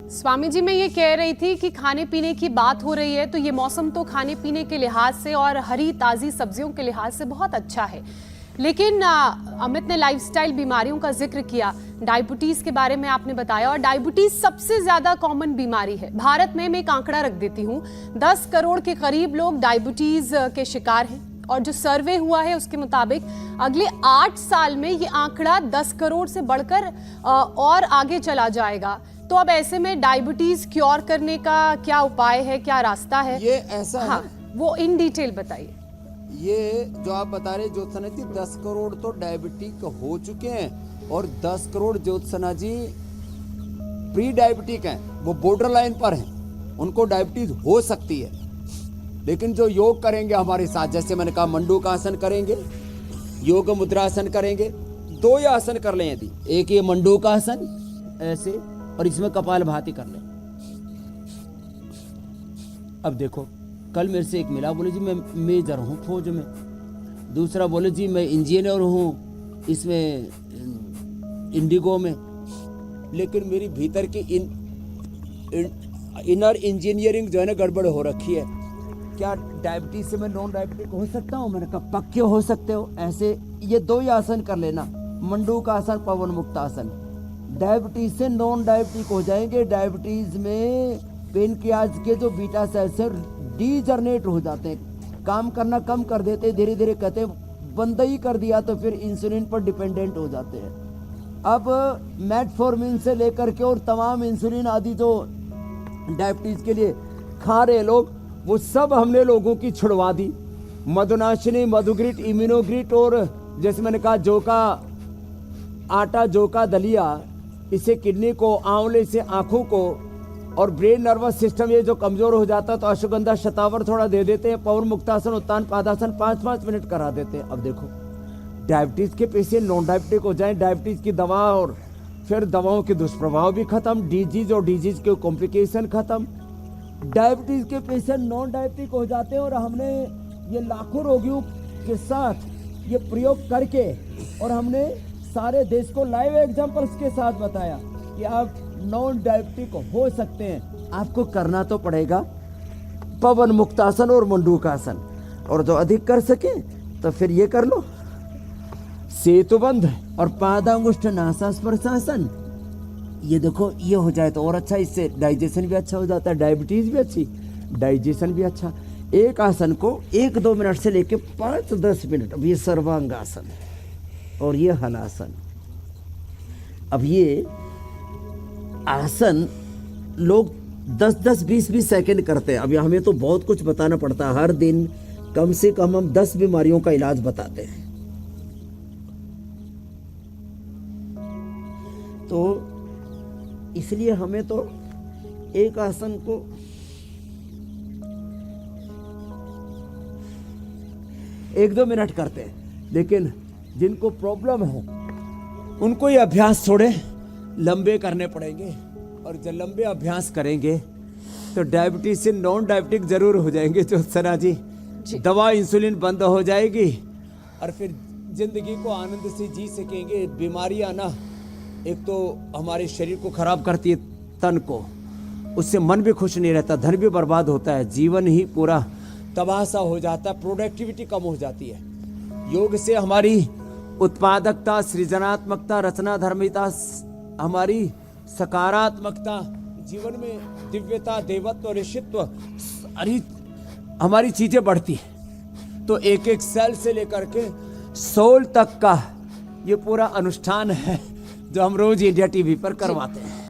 स्वामी जी, मैं ये कह रही थी कि खाने पीने की बात हो रही है तो ये मौसम तो खाने पीने के लिहाज से और हरी ताज़ी सब्जियों के लिहाज से बहुत अच्छा है। लेकिन अमित ने लाइफस्टाइल बीमारियों का जिक्र किया, डायबिटीज के बारे में आपने बताया, और डायबिटीज सबसे ज्यादा कॉमन बीमारी है भारत में। मैं एक आंकड़ा रख देती हूँ, 10 करोड़ के करीब लोग डायबिटीज के शिकार हैं, और जो सर्वे हुआ है उसके मुताबिक अगले 8 साल में ये आंकड़ा 10 करोड़ से बढ़कर और आगे चला जाएगा। तो अब ऐसे में डायबिटीज क्योर करने का क्या उपाय है, क्या रास्ता है? ये ऐसा हाँ, है, वो इन डिटेल बताइए। ये जो आप बता रहे ज्योत्सना जी, 10 करोड़ तो डायबिटिक हो चुके हैं और 10 करोड़ ज्योत्सना जी प्री डायबिटिक हैं, वो बॉर्डर लाइन पर हैं, उनको डायबिटीज हो सकती है। लेकिन जो योग करेंगे हमारे साथ, जैसे मैंने कहा मंडूक आसन करेंगे, योग मुद्रासन करेंगे, 2 ही आसन कर लें यदि, एक ये मंडूक आसन ऐसे, और इसमें कपालभाति कर लें। अब देखो, कल मेरे से एक मिला, बोले जी मैं मेजर हूँ फौज में, दूसरा बोले जी मैं इंजीनियर हूँ इसमें इंडिगो में, लेकिन मेरी भीतर की इनर इंजीनियरिंग जो है ना गड़बड़ हो रखी है। क्या डायबिटीज से मैं नॉन डायबिटिक हो सकता हूँ? मैंने कहा पक्के हो सकते हो। ऐसे ये 2 ही आसन कर लेना, मंडूक आसन, पवन मुक्त आसन। डायबिटीज से नॉन डायबिटिक हो जाएंगे। डायबिटीज में पेनक्रियाज के जो बीटा सेल्स हैं डीजनरेट हो जाते हैं, काम करना कम कर देते हैं, धीरे धीरे कहते हैं बंद ही कर दिया तो फिर इंसुलिन पर डिपेंडेंट हो जाते हैं। अब मेटफॉर्मिन से लेकर के और तमाम इंसुलिन आदि जो डायबिटीज के लिए खा रहे लोग, वो सब हमने लोगों की छुड़वा दी। मधुनाशिनी, मधुग्रिट, इम्यूनोग्रिट और जैसे मैंने कहा जौ का आटा, जौ का दलिया, इससे किडनी को, आंवले से आंखों को, और ब्रेन नर्वस सिस्टम ये जो कमजोर हो जाता है तो अश्वगंधा शतावर थोड़ा दे देते हैं, पवन मुक्तासन, उत्तान पादासन 5-5 मिनट करा देते हैं। अब देखो, डायबिटीज के पेशेंट नॉन डायबिटिक हो जाए, डायबिटीज की दवा और फिर दवाओं के दुष्प्रभाव भी खत्म, डिजीज और डिजीज के कॉम्प्लिकेशन खत्म। डायबिटीज के पेशेंट नॉन डायबिटिक हो जाते हैं, और हमने ये लाखों रोगियों के साथ ये प्रयोग करके और हमने सारे देश को लाइव एग्जांपल्स के साथ बताया कि आप नॉन डायबिटिक हो सकते हैं। आपको करना तो पड़ेगा पवन मुक्तासन और मंडूकासन, और जो अधिक कर सके तो फिर ये कर लो सेतुबंध और पादांगुष्ठ नासास्पर्शासन। ये देखो, ये हो जाए तो और अच्छा, इससे डाइजेशन भी अच्छा हो जाता है, डायबिटीज भी अच्छी, डाइजेशन भी अच्छा। एक आसन को 1-2 मिनट से लेके 5-10 मिनट। अब ये सर्वांगासन और ये हलासन। अब ये आसन लोग 10-10, 20-20 सेकंड करते हैं। अब हमें तो बहुत कुछ बताना पड़ता है, हर दिन कम से कम हम 10 बीमारियों का इलाज बताते हैं। तो इसलिए हमें तो एक आसन को 1-2 मिनट करते हैं, लेकिन जिनको प्रॉब्लम है उनको ये अभ्यास थोड़े लंबे करने पड़ेंगे, और जब लंबे अभ्यास करेंगे तो डायबिटीज से नॉन डायबिटिक जरूर हो जाएंगे ज्योत्सना जी। दवा इंसुलिन बंद हो जाएगी और फिर जिंदगी को आनंद से जी सकेंगे। बीमारियां ना एक तो हमारे शरीर को खराब करती है, तन को, उससे मन भी खुश नहीं रहता, धन भी बर्बाद होता है, जीवन ही पूरा तबाह सा हो जाता है, प्रोडक्टिविटी कम हो जाती है। योग से हमारी उत्पादकता, सृजनात्मकता, रचनाधर्मिता, हमारी सकारात्मकता, जीवन में दिव्यता, देवत्व, ऋषित्व, हमारी चीजें बढ़ती है। तो एक सेल से लेकर के सोल तक का ये पूरा अनुष्ठान है जो हम रोज इंडिया टीवी पर करवाते हैं।